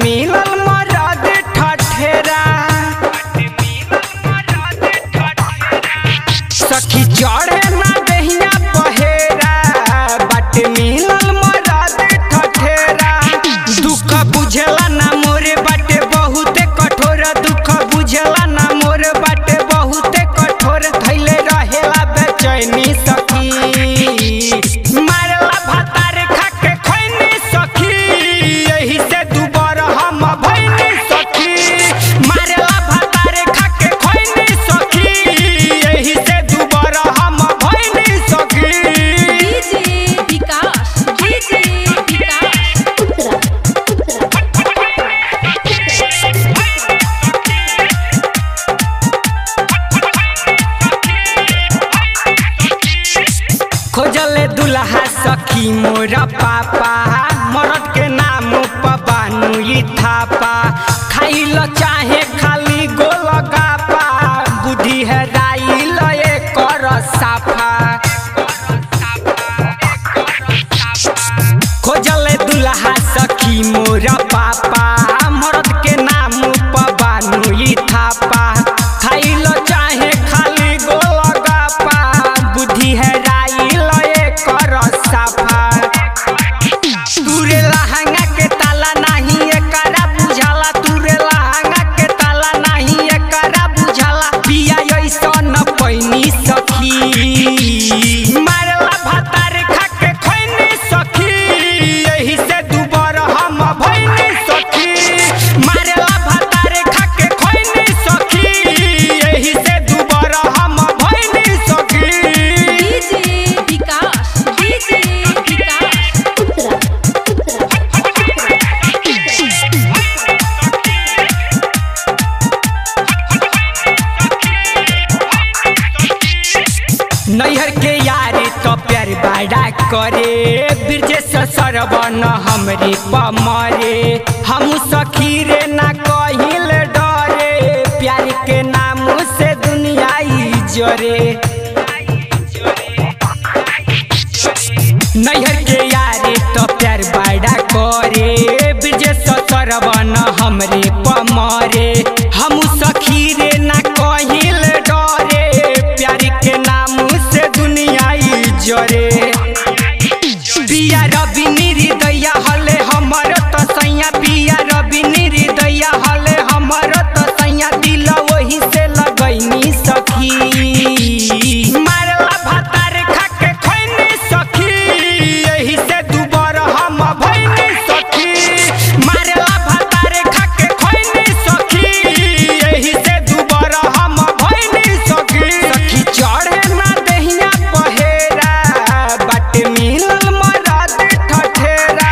मिलल मरद ठठेरा सखी चढ़े ना दहिया पहेरा बाट मिलल मरद ठठेरा दुख बुझला ना मोरे बाटे बहुते कठोर दुख बुझला ना मोरे बाटे बहुते कठोर थैले रहेला बेचैनी सखी मारला भातार खाके खैनी सखी यही से दुबर हम भैनी सखी मारला भातार खाके खैनी सखी यही से दुबर हम भैनी सखी। डीजे विकास खोजले दुल्हा सखी मोरा पापा मरद के नाम पबानु ई थापा खाइल चाहे खाली गोलगापा बुद्धि है राइल कर साफा खोजले दुल्हा सखी मोरा पापा मरद के नाम पबानु ई थापा खाइल चाहे खाली गोलगापा बुद्धि है कर साफा तुरे लहंगा के ताला नहीं एकरा बुझाला तुरे लहंगा के ताला नहीं एकरा बुझाला पिया ऐसन पैनी सखी मारला भातार खाके खैनी सखी यही से दुबर हम भैनी सखी मारला भातार खाके खैनी सखी यही से दुबर हम भैनी सखी। डीजे विकास नैहर के यारे तो प्यार बड़ा करे ब्रजेश सरवन हमरे पमरे हम सखी रे ना कहिल डरे प्यार के नाम से दुनिया जरे नैहर के यारे तो प्यार बड़ा करे ब्रजेश सरवन हमरे पमरे हम सखी रे ना कहिल डरे प्यार के नाम से दुनिया जरे पिया रवि निर्दया हले हमर तो सैया पिया रवि निर्दया हले हमर तो सैया दिल वही से लगैनी सखी मारला भातार खाके खैनी सखी यही से दुबर हम भैनी सखी मारला भातार खाके खैनी सखी यही से दुबर हम भैनी सखी सखी चढ़े ना दहिया पहेरा बाट मिलल मरद ठठेरा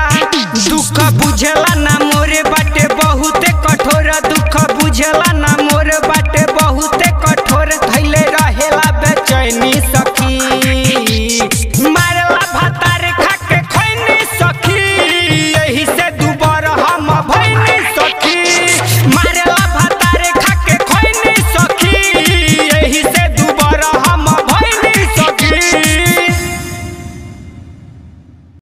दुख बुझला ना मोरे बाटे बहुते कठोर दुख बुझला ना मोरे बाटे बहुते कठोर थैले रहेला बेचैनी सखी मारला भातार खाके खैनी सखी यही से दुबर हम भैनी सखी।